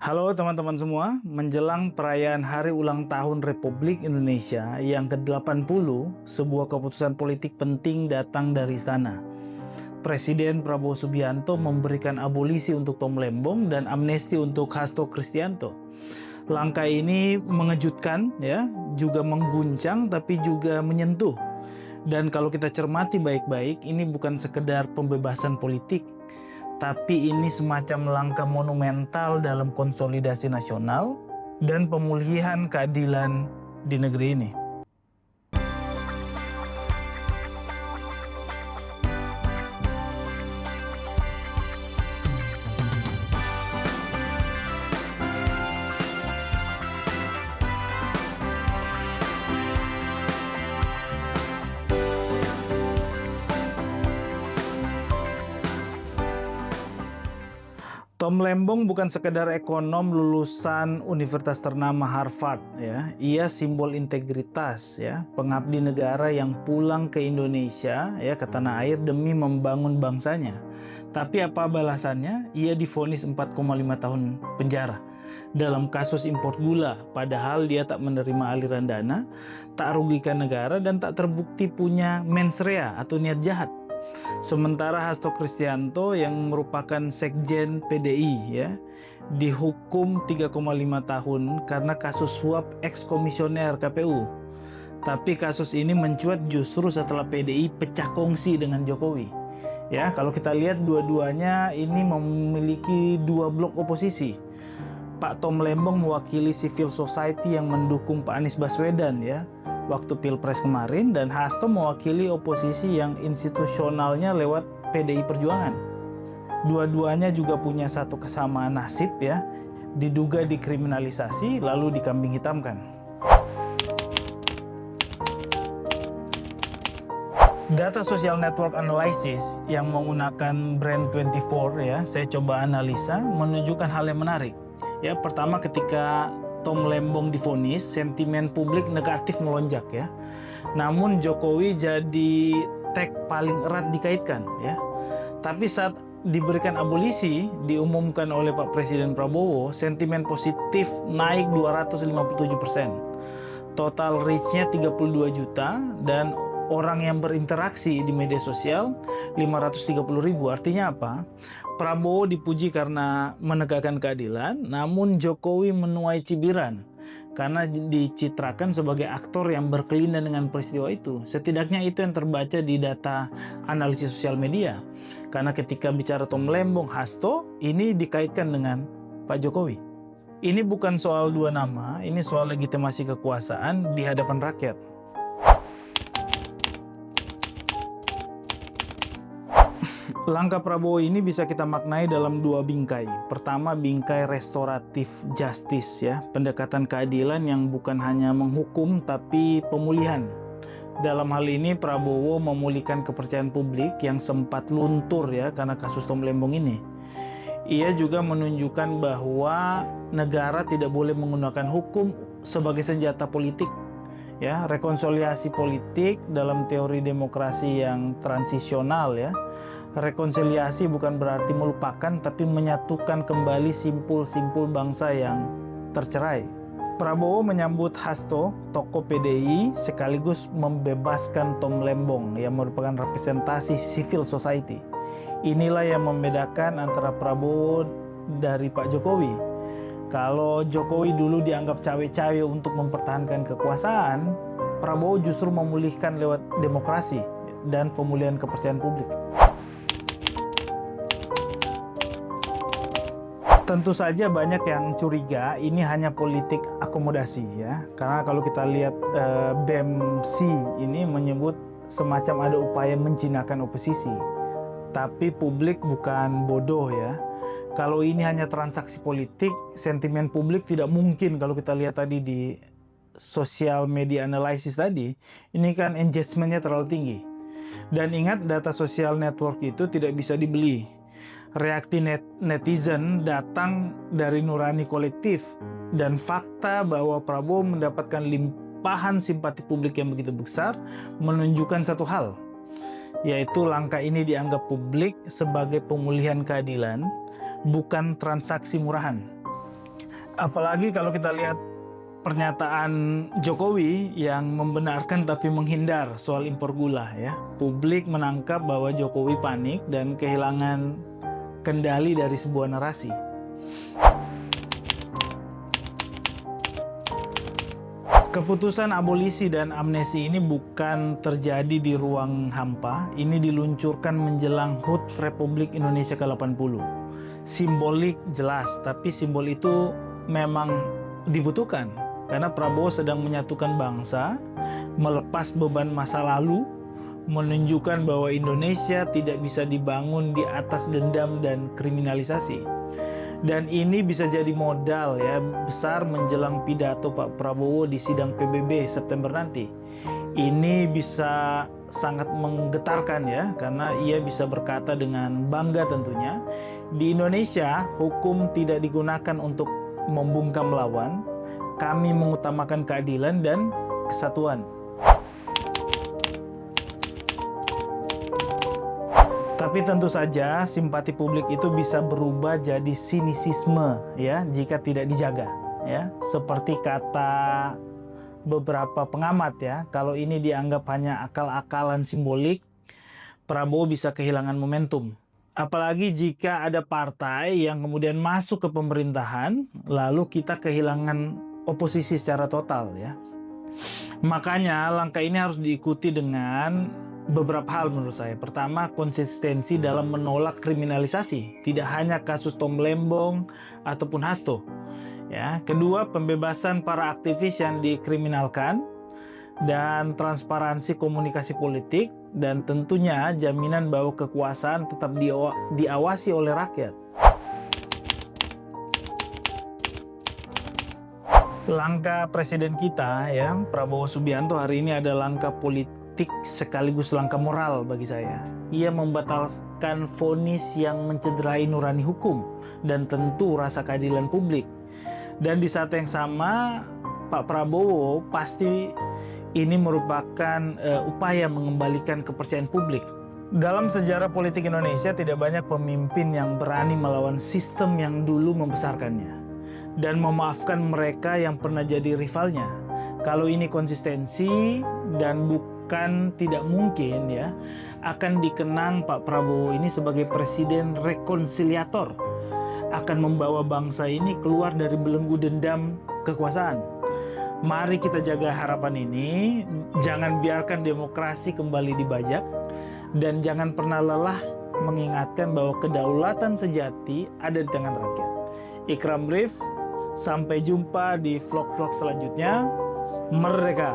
Halo teman-teman semua, menjelang perayaan Hari Ulang Tahun Republik Indonesia yang ke-80, sebuah keputusan politik penting datang dari istana. Presiden Prabowo Subianto memberikan abolisi untuk Tom Lembong dan amnesti untuk Hasto Kristianto. Langkah ini mengejutkan, ya, juga mengguncang tapi juga menyentuh. Dan kalau kita cermati baik-baik, ini bukan sekedar pembebasan politik, tapi ini semacam langkah monumental dalam konsolidasi nasional dan pemulihan keadilan di negeri ini. Tom Lembong bukan sekedar ekonom lulusan universitas ternama Harvard, ya. Ia simbol integritas, ya, pengabdi negara yang pulang ke Indonesia, ya, ke tanah air demi membangun bangsanya. Tapi apa balasannya? Ia divonis 4,5 tahun penjara dalam kasus impor gula, padahal dia tak menerima aliran dana, tak rugikan negara, dan tak terbukti punya mens rea atau niat jahat. Sementara Hasto Kristianto yang merupakan sekjen PDI, ya, dihukum 3,5 tahun karena kasus suap eks-komisioner KPU. Tapi kasus ini mencuat justru setelah PDI pecah kongsi dengan Jokowi. Ya, kalau kita lihat dua-duanya ini memiliki dua blok oposisi. Pak Tom Lembong mewakili civil society yang mendukung Pak Anies Baswedan, ya, waktu Pilpres kemarin, dan Hasto mewakili oposisi yang institusionalnya lewat PDI Perjuangan. Dua-duanya juga punya satu kesamaan nasib, ya, diduga dikriminalisasi lalu dikambing hitamkan. Data social network analysis yang menggunakan Brand24, ya, saya coba analisa, menunjukkan hal yang menarik. Ya, pertama ketika Tom Lembong divonis, sentimen publik negatif melonjak, ya. Namun Jokowi jadi tag paling erat dikaitkan, ya. Tapi saat diberikan abolisi diumumkan oleh Pak Presiden Prabowo, sentimen positif naik 257%. Total reach-nya 32 juta dan orang yang berinteraksi di media sosial 530.000. Artinya apa? Prabowo dipuji karena menegakkan keadilan, namun Jokowi menuai cibiran karena dicitrakan sebagai aktor yang berkelindan dengan peristiwa itu. Setidaknya itu yang terbaca di data analisis sosial media. Karena ketika bicara Tom Lembong, Hasto, ini dikaitkan dengan Pak Jokowi. Ini bukan soal dua nama, ini soal legitimasi kekuasaan di hadapan rakyat. Langkah Prabowo ini bisa kita maknai dalam dua bingkai. Pertama, bingkai restoratif justice, ya, pendekatan keadilan yang bukan hanya menghukum tapi pemulihan. Dalam hal ini Prabowo memulihkan kepercayaan publik yang sempat luntur, ya, karena kasus Tom Lembong ini. Ia juga menunjukkan bahwa negara tidak boleh menggunakan hukum sebagai senjata politik. Ya, rekonsiliasi politik dalam teori demokrasi yang transisional, ya. Rekonsiliasi bukan berarti melupakan, tapi menyatukan kembali simpul-simpul bangsa yang tercerai. Prabowo menyambut Hasto, tokoh PDI, sekaligus membebaskan Tom Lembong yang merupakan representasi civil society. Inilah yang membedakan antara Prabowo dari Pak Jokowi. Kalau Jokowi dulu dianggap cawe-cawe untuk mempertahankan kekuasaan, Prabowo justru memulihkan lewat demokrasi dan pemulihan kepercayaan publik. Tentu saja banyak yang curiga ini hanya politik akomodasi, ya. Karena kalau kita lihat BEM-C ini menyebut semacam ada upaya menjinakkan oposisi. Tapi publik bukan bodoh, ya. Kalau ini hanya transaksi politik, sentimen publik tidak mungkin, kalau kita lihat tadi di social media analysis tadi, ini kan engagement-nya terlalu tinggi. Dan ingat, data social network itu tidak bisa dibeli. Reaksi netizen datang dari nurani kolektif, dan fakta bahwa Prabowo mendapatkan limpahan simpati publik yang begitu besar menunjukkan satu hal, yaitu langkah ini dianggap publik sebagai pemulihan keadilan, bukan transaksi murahan. Apalagi kalau kita lihat pernyataan Jokowi yang membenarkan tapi menghindar soal impor gula ya. Publik menangkap bahwa Jokowi panik dan kehilangan kendali dari sebuah narasi. Keputusan abolisi dan amnesti ini bukan terjadi di ruang hampa, ini diluncurkan menjelang HUT Republik Indonesia ke-80. Simbolik jelas, tapi simbol itu memang dibutuhkan karena Prabowo sedang menyatukan bangsa, melepas beban masa lalu, menunjukkan bahwa Indonesia tidak bisa dibangun di atas dendam dan kriminalisasi. Dan ini bisa jadi modal ya besar menjelang pidato Pak Prabowo di sidang PBB September nanti. Ini bisa sangat menggetarkan ya, karena ia bisa berkata dengan bangga tentunya, di Indonesia hukum tidak digunakan untuk membungkam lawan, kami mengutamakan keadilan dan kesatuan. Tapi tentu saja simpati publik itu bisa berubah jadi sinisisme ya jika tidak dijaga ya. Seperti kata beberapa pengamat ya, kalau ini dianggap hanya akal-akalan simbolik, Prabowo bisa kehilangan momentum. Apalagi jika ada partai yang kemudian masuk ke pemerintahan, lalu kita kehilangan oposisi secara total ya. Makanya langkah ini harus diikuti dengan beberapa hal menurut saya. Pertama, konsistensi dalam menolak kriminalisasi, tidak hanya kasus Tom Lembong ataupun Hasto. Ya, kedua, pembebasan para aktivis yang dikriminalkan dan transparansi komunikasi politik, dan tentunya jaminan bahwa kekuasaan tetap diawasi oleh rakyat. Langkah presiden kita ya, Prabowo Subianto hari ini ada langkah politik sekaligus langkah moral bagi saya. Ia membatalkan vonis yang mencederai nurani hukum dan tentu rasa keadilan publik. Dan di saat yang sama, Pak Prabowo pasti ini merupakan upaya mengembalikan kepercayaan publik. Dalam sejarah politik Indonesia tidak banyak pemimpin yang berani melawan sistem yang dulu membesarkannya dan memaafkan mereka yang pernah jadi rivalnya. Kalau ini konsistensi dan bukan tidak mungkin ya, akan dikenang Pak Prabowo ini sebagai presiden rekonsiliator, akan membawa bangsa ini keluar dari belenggu dendam kekuasaan. Mari kita jaga harapan ini, jangan biarkan demokrasi kembali dibajak, dan jangan pernah lelah mengingatkan bahwa kedaulatan sejati ada di tangan rakyat. Ikram Brief, sampai jumpa di vlog-vlog selanjutnya. Merdeka!